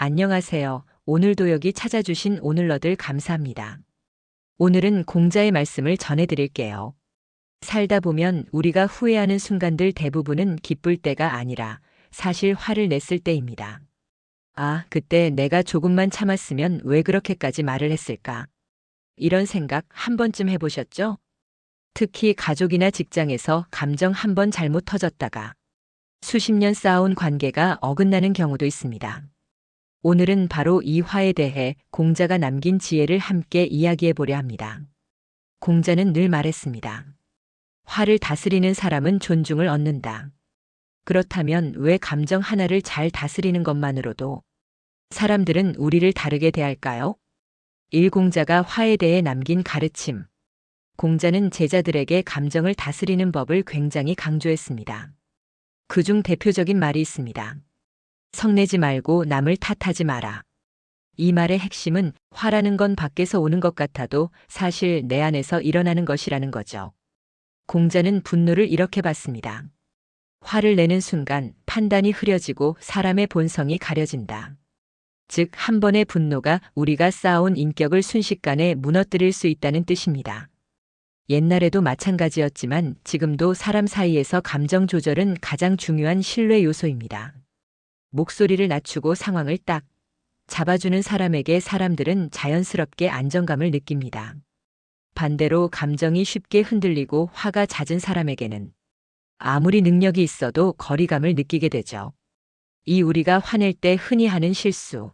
안녕하세요. 오늘도 여기 찾아주신 오늘러들 감사합니다. 오늘은 공자의 말씀을 전해드릴게요. 살다 보면 우리가 후회하는 순간들 대부분은 기쁠 때가 아니라 사실 화를 냈을 때입니다. 아, 그때 내가 조금만 참았으면 왜 그렇게까지 말을 했을까? 이런 생각 한 번쯤 해보셨죠? 특히 가족이나 직장에서 감정 한 번 잘못 터졌다가 수십 년 쌓아온 관계가 어긋나는 경우도 있습니다. 오늘은 바로 이 화에 대해 공자가 남긴 지혜를 함께 이야기해 보려 합니다. 공자는 늘 말했습니다. 화를 다스리는 사람은 존중을 얻는다. 그렇다면 왜 감정 하나를 잘 다스리는 것만으로도 사람들은 우리를 다르게 대할까요? 일공자가 화에 대해 남긴 가르침. 공자는 제자들에게 감정을 다스리는 법을 굉장히 강조했습니다. 그중 대표적인 말이 있습니다. 성내지 말고 남을 탓하지 마라. 이 말의 핵심은 화라는 건 밖에서 오는 것 같아도 사실 내 안에서 일어나는 것이라는 거죠. 공자는 분노를 이렇게 봤습니다. 화를 내는 순간 판단이 흐려지고 사람의 본성이 가려진다. 즉, 한 번의 분노가 우리가 쌓아온 인격을 순식간에 무너뜨릴 수 있다는 뜻입니다. 옛날에도 마찬가지였지만 지금도 사람 사이에서 감정 조절은 가장 중요한 신뢰 요소입니다. 목소리를 낮추고 상황을 딱 잡아주는 사람에게 사람들은 자연스럽게 안정감을 느낍니다. 반대로 감정이 쉽게 흔들리고 화가 잦은 사람에게는 아무리 능력이 있어도 거리감을 느끼게 되죠. 이 우리가 화낼 때 흔히 하는 실수.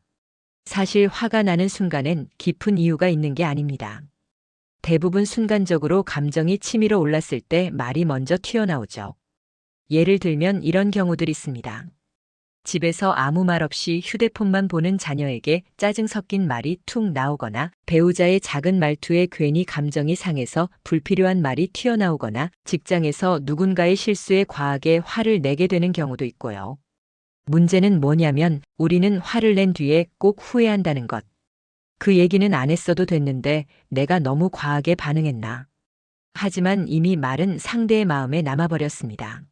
사실 화가 나는 순간엔 깊은 이유가 있는 게 아닙니다. 대부분 순간적으로 감정이 치밀어 올랐을 때 말이 먼저 튀어나오죠. 예를 들면 이런 경우들이 있습니다. 집에서 아무 말 없이 휴대폰만 보는 자녀에게 짜증 섞인 말이 툭 나오거나 배우자의 작은 말투에 괜히 감정이 상해서 불필요한 말이 튀어나오거나 직장에서 누군가의 실수에 과하게 화를 내게 되는 경우도 있고요. 문제는 뭐냐면 우리는 화를 낸 뒤에 꼭 후회한다는 것. 그 얘기는 안 했어도 됐는데 내가 너무 과하게 반응했나. 하지만 이미 말은 상대의 마음에 남아버렸습니다.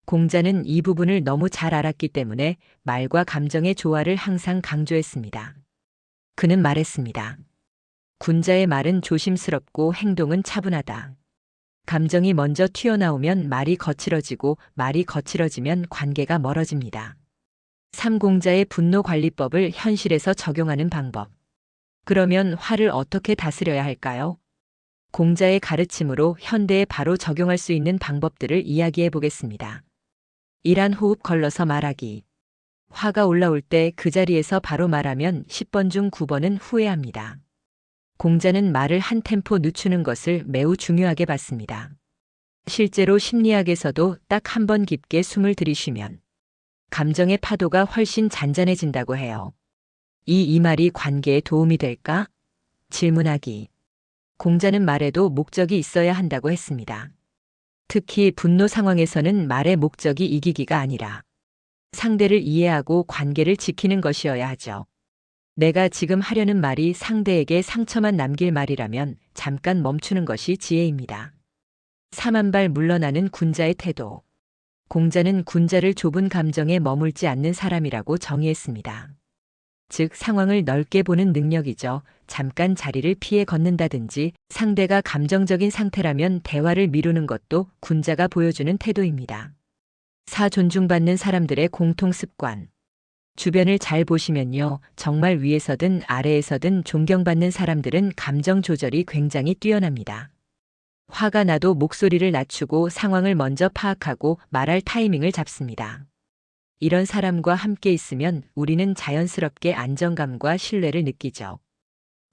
공자는 이 부분을 너무 잘 알았기 때문에 말과 감정의 조화를 항상 강조했습니다. 그는 말했습니다. 군자의 말은 조심스럽고 행동은 차분하다. 감정이 먼저 튀어나오면 말이 거칠어지고 말이 거칠어지면 관계가 멀어집니다. 삼공자의 분노관리법을 현실에서 적용하는 방법. 그러면 화를 어떻게 다스려야 할까요? 공자의 가르침으로 현대에 바로 적용할 수 있는 방법들을 이야기해 보겠습니다. 1. 호흡 걸러서 말하기. 화가 올라올 때 그 자리에서 바로 말하면 10번 중 9번은 후회합니다. 공자는 말을 한 템포 늦추는 것을 매우 중요하게 봤습니다. 실제로 심리학에서도 딱 한 번 깊게 숨을 들이쉬면 감정의 파도가 훨씬 잔잔해진다고 해요. 이 말이 관계에 도움이 될까? 질문하기. 공자는 말에도 목적이 있어야 한다고 했습니다. 특히 분노 상황에서는 말의 목적이 이기기가 아니라 상대를 이해하고 관계를 지키는 것이어야 하죠. 내가 지금 하려는 말이 상대에게 상처만 남길 말이라면 잠깐 멈추는 것이 지혜입니다. 3. 물러나는 군자의 태도. 공자는 군자를 좁은 감정에 머물지 않는 사람이라고 정의했습니다. 즉, 상황을 넓게 보는 능력이죠. 잠깐 자리를 피해 걷는다든지 상대가 감정적인 상태라면 대화를 미루는 것도 군자가 보여주는 태도입니다. 4. 존중받는 사람들의 공통 습관. 주변을 잘 보시면요. 정말 위에서든 아래에서든 존경받는 사람들은 감정 조절이 굉장히 뛰어납니다. 화가 나도 목소리를 낮추고 상황을 먼저 파악하고 말할 타이밍을 잡습니다. 이런 사람과 함께 있으면 우리는 자연스럽게 안정감과 신뢰를 느끼죠.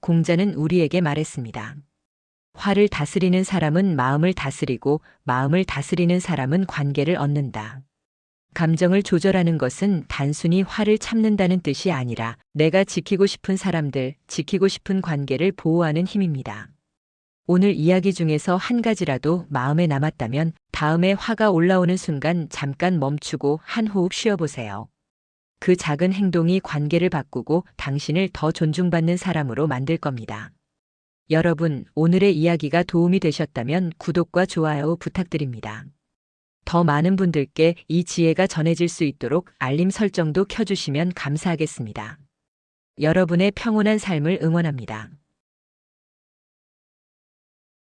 공자는 우리에게 말했습니다. 화를 다스리는 사람은 마음을 다스리고 마음을 다스리는 사람은 관계를 얻는다. 감정을 조절하는 것은 단순히 화를 참는다는 뜻이 아니라 내가 지키고 싶은 사람들, 지키고 싶은 관계를 보호하는 힘입니다. 오늘 이야기 중에서 한 가지라도 마음에 남았다면 다음에 화가 올라오는 순간 잠깐 멈추고 한 호흡 쉬어보세요. 그 작은 행동이 관계를 바꾸고 당신을 더 존중받는 사람으로 만들 겁니다. 여러분, 오늘의 이야기가 도움이 되셨다면 구독과 좋아요 부탁드립니다. 더 많은 분들께 이 지혜가 전해질 수 있도록 알림 설정도 켜주시면 감사하겠습니다. 여러분의 평온한 삶을 응원합니다.